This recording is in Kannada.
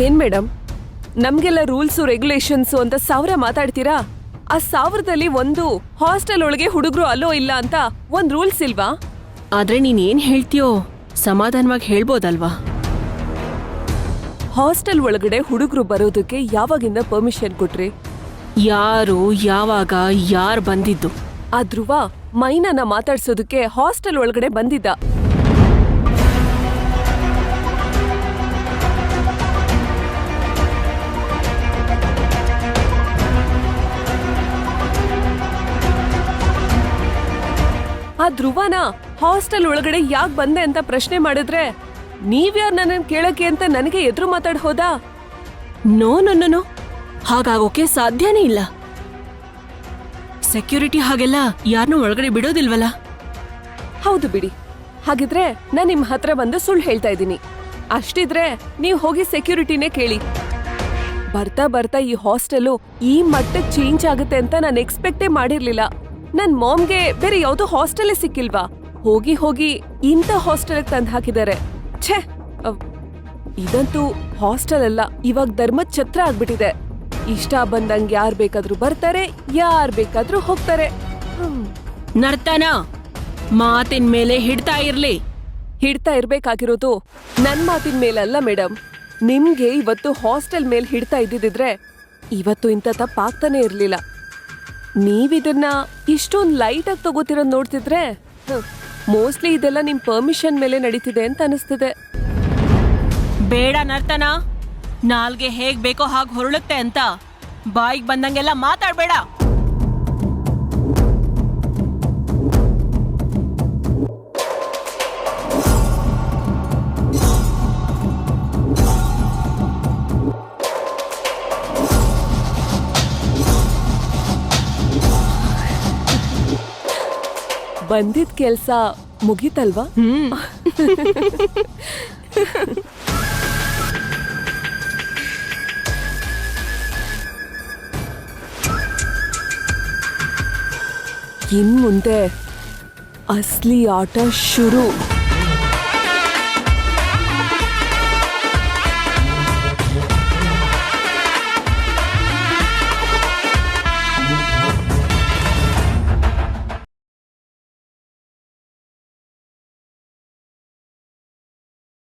ಏನ್ ಮೇಡಮ್, ನಮ್ಗೆಲ್ಲ ರೂಲ್ಸು ರೆಗ್ಯುಲೇಷನ್ಸು ಅಂತ 1000 ಮಾತಾಡ್ತೀರಾ? ಆ 1000ದಲ್ಲಿ ಒಂದು ಹಾಸ್ಟೆಲ್ ಒಳಗೆ ಹುಡುಗರು ಅಲ್ಲೋ ಇಲ್ಲ ಅಂತ ಒಂದ್ ರೂಲ್ಸ್ ಇಲ್ವಾ? ಆದ್ರೆ ನೀನ್ ಏನ್ ಹೇಳ್ತೀಯೋ ಸಮಾಧಾನವಾಗಿ ಹೇಳ್ಬೋದಲ್ವಾ? ಹಾಸ್ಟೆಲ್ ಒಳಗಡೆ ಹುಡುಗರು ಬರೋದಕ್ಕೆ ಯಾವಾಗಿಂದ ಪರ್ಮಿಷನ್ ಕೊಟ್ರಿ? ಯಾರು ಯಾವಾಗ ಯಾರ್ ಬಂದಿದ್ದು? ಆ ಧ್ರುವ ಮೈನನ ಮಾತಾಡ್ಸೋದಕ್ಕೆ ಹಾಸ್ಟೆಲ್ ಒಳಗಡೆ ಬಂದಿದ್ದ. ಆ ಧ್ರುವನ ಹಾಸ್ಟೆಲ್ ಒಳಗಡೆ ಯಾಕೆ ಬಂದೆ ಅಂತ ಪ್ರಶ್ನೆ ಮಾಡಿದ್ರೆ ನೀವ್ಯಾರು ನನ್ನನ್ನು ಕೇಳಕ್ಕೆ ಅಂತ ನನಗೆ ಎದುರು ಮಾತಾಡ್ ಹೋದಾ? ನೋ ನೋ ನೋ ನೋ, ಹಾಗಾಗೋಕೆ ಸಾಧ್ಯನೇ ಇಲ್ಲ. ಸೆಕ್ಯೂರಿಟಿ ಹಾಗೆಲ್ಲ ಯಾರನ್ನೂ ಒಳಗಡೆ ಬಿಡೋದಿಲ್ವಲ್ಲ? ಹೌದು ಬಿಡಿ. ಹಾಗಿದ್ರೆ ನಾನ್ ನಿಮ್ ಹತ್ರ ಬಂದು ಸುಳ್ಳು ಹೇಳ್ತಾ ಇದ್ದೀನಿ. ಅಷ್ಟಿದ್ರೆ ನೀವ್ ಹೋಗಿ ಸೆಕ್ಯೂರಿಟಿನೇ ಕೇಳಿ. ಬರ್ತಾ ಬರ್ತಾ ಈ ಹಾಸ್ಟೆಲು ಈ ಮಟ್ಟಕ್ಕೆ ಚೇಂಜ್ ಆಗುತ್ತೆ ಅಂತ ನಾನು ಎಕ್ಸ್ಪೆಕ್ಟೇ ಮಾಡಿರ್ಲಿಲ್ಲ. ನನ್ ಮಾಮ್ಗೆ ಬೇರೆ ಯಾವ್ದೋ ಹಾಸ್ಟೆಲೇ ಸಿಕ್ಕಿಲ್ವಾ? ಹೋಗಿ ಹೋಗಿ ಇಂಥ ಹಾಸ್ಟೆಲ್ ತಂದು ಹಾಕಿದ್ದಾರೆ. ಛೇ, ಇದಂತೂ ಹಾಸ್ಟೆಲ್ ಅಲ್ಲ, ಇವಾಗ ಧರ್ಮದ ಛತ್ರ ಆಗ್ಬಿಟ್ಟಿದೆ. ಇಷ್ಟ ಬಂದಂಗ್ ಯಾರ್ ಬೇಕಾದ್ರೂ ಬರ್ತಾರೆ, ಯಾರ್ ಬೇಕಾದ್ರೂ ಹೋಗ್ತಾರೆ. ನರ್ತನ ಮಾತಿನ ಮೇಲೆ ಹಿಡ್ತಾ ಇರ್ಲಿ. ಹಿಡ್ತಾ ಇರ್ಬೇಕಾಗಿರೋದು ನನ್ ಮಾತಿನ ಮೇಲಲ್ಲ ಮೇಡಮ್. ನಿಮ್ಗೆ ಇವತ್ತು ಹಾಸ್ಟೆಲ್ ಮೇಲ್ ಹಿಡ್ತಾ ಇದ್ದಿದ್ರೆ ಇವತ್ತು ಇಂಥ ತಪ್ಪಾಗ್ತಾನೆ ಇರ್ಲಿಲ್ಲ. ನೀವಿದನ್ನ ಇಷ್ಟೊಂದು ಲೈಟ್ ಆಗಿ ತಗೋತಿರೋದ್ ನೋಡ್ತಿದ್ರೆ ಮೋಸ್ಟ್ಲಿ ಇದೆಲ್ಲ ನಿಮ್ ಪರ್ಮಿಷನ್ ಮೇಲೆ ನಡೀತಿದೆ ಅಂತ ಅನಿಸ್ತಿದೆ. ಬೇಡ ನರ್ತನ, ನಾಲ್ಗೆ ಹೇಗ್ ಬೇಕೋ ಹಾಗೆ ಹೊರಳುತ್ತೆ ಅಂತ ಬಾಯಿಗೆ ಬಂದಂಗೆಲ್ಲ ಮಾತಾಡ್ಬೇಡ. ಬಂದಿದ್ ಕೆಲ್ಸ ಮುಗೀತಲ್ವಾ? ಇನ್ ಮುಂದೆ ಅಸ್ಲಿ ಆಟ ಶುರು.